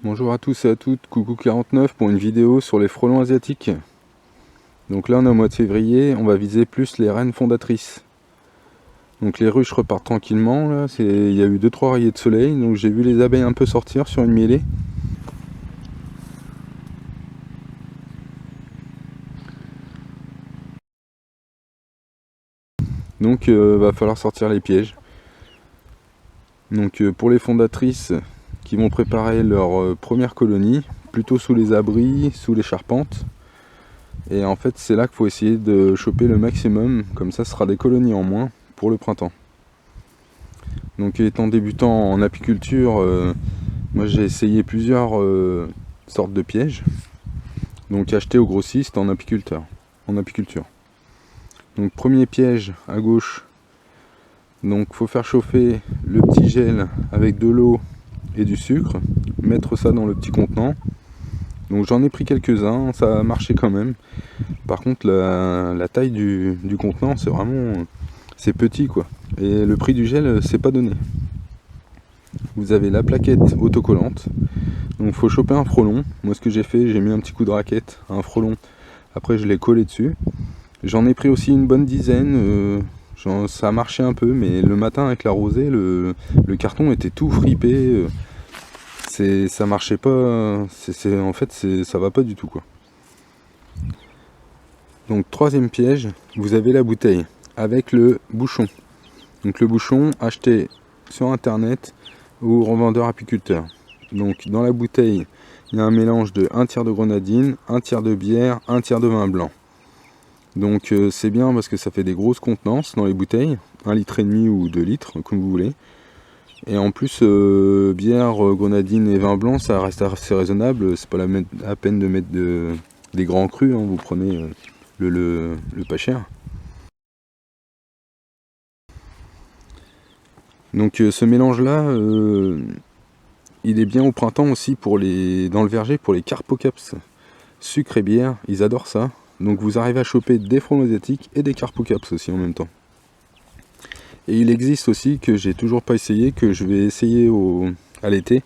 Bonjour à tous et à toutes, coucou 49 pour une vidéo sur les frelons asiatiques. Donc là on est au mois de février, on va viser plus les reines fondatrices. Donc les ruches repartent tranquillement, là, il y a eu 2-3 rayées de soleil, donc j'ai vu les abeilles un peu sortir sur une mêlée. Donc va falloir sortir les pièges. Donc pour les fondatrices qui vont préparer leur première colonie, plutôt sous les abris, sous les charpentes. Et en fait c'est là qu'il faut essayer de choper le maximum, comme ça ce sera des colonies en moins pour le printemps. Donc étant débutant en apiculture, moi j'ai essayé plusieurs sortes de pièges. Donc acheté au grossiste en apiculture. Donc premier piège à gauche. Donc faut faire chauffer le petit gel avec de l'eau et du sucre, mettre ça dans le petit contenant. Donc j'en ai pris quelques-uns, ça a marché quand même. Par contre la taille du contenant c'est vraiment c'est petit quoi. Et le prix du gel c'est pas donné. Vous avez la plaquette autocollante. Donc faut choper un frelon. Moi ce que j'ai fait, j'ai mis un petit coup de raquette à un frelon. Après je l'ai collé dessus. J'en ai pris aussi une bonne dizaine. Ça a marché un peu, mais le matin avec la rosée, le carton était tout fripé. Ça marchait pas. En fait ça va pas du tout quoi. Donc troisième piège, vous avez la bouteille avec le bouchon. Donc le bouchon acheté sur internet ou revendeur apiculteur. Donc dans la bouteille, il y a un mélange de 1 tiers de grenadine, 1 tiers de bière, 1 tiers de vin blanc. Donc c'est bien parce que ça fait des grosses contenances dans les bouteilles, 1,5 litre ou 2 litres, comme vous voulez. Et en plus, bière, grenadine et vin blanc, ça reste assez raisonnable. C'est pas la peine de mettre des grands crus, hein. Vous prenez le pas cher. Donc ce mélange là, il est bien au printemps aussi dans le verger pour les carpocaps. Sucre et bière, ils adorent ça. Donc vous arrivez à choper des frelons asiatiques et des carpocaps aussi en même temps. Et il existe aussi, que j'ai toujours pas essayé, que je vais essayer à l'été,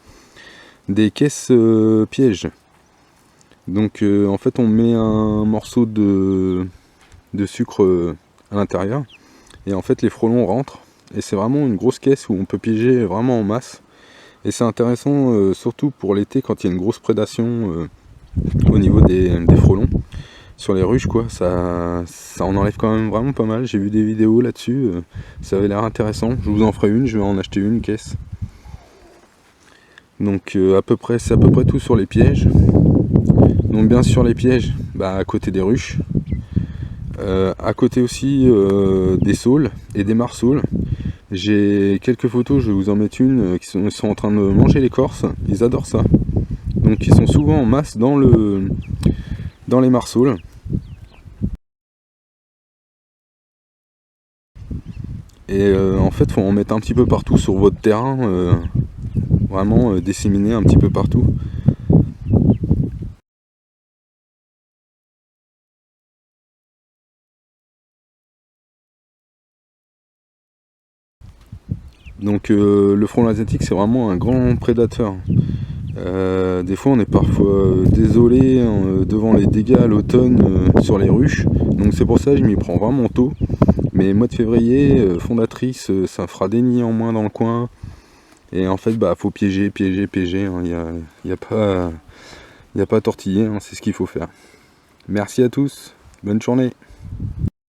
des caisses pièges. Donc en fait on met un morceau de sucre à l'intérieur. Et en fait les frelons rentrent. Et c'est vraiment une grosse caisse où on peut piéger vraiment en masse. Et c'est intéressant surtout pour l'été quand il y a une grosse prédation au niveau des frelons. Sur les ruches quoi, ça en enlève quand même vraiment pas mal. J'ai vu des vidéos là-dessus, ça avait l'air intéressant. Je vous en ferai une, je vais en acheter une caisse. Donc c'est à peu près tout sur les pièges. Donc bien sûr les pièges, à côté des ruches. À côté aussi des saules et des marsoules. J'ai quelques photos, je vais vous en mettre une, qui sont en train de manger l'écorce. Ils adorent ça. Donc ils sont souvent en masse dans les marsoules. Et en fait, faut en mettre un petit peu partout sur votre terrain, vraiment disséminer un petit peu partout. Donc le frelon asiatique, c'est vraiment un grand prédateur. Des fois, on est parfois désolé devant les dégâts à l'automne sur les ruches. Donc c'est pour ça que je m'y prends vraiment tôt. Mais mois de février, fondatrice, ça fera des nids en moins dans le coin. Et en fait, faut piéger. Hein. Il n'y a pas à tortiller, hein. C'est ce qu'il faut faire. Merci à tous, bonne journée.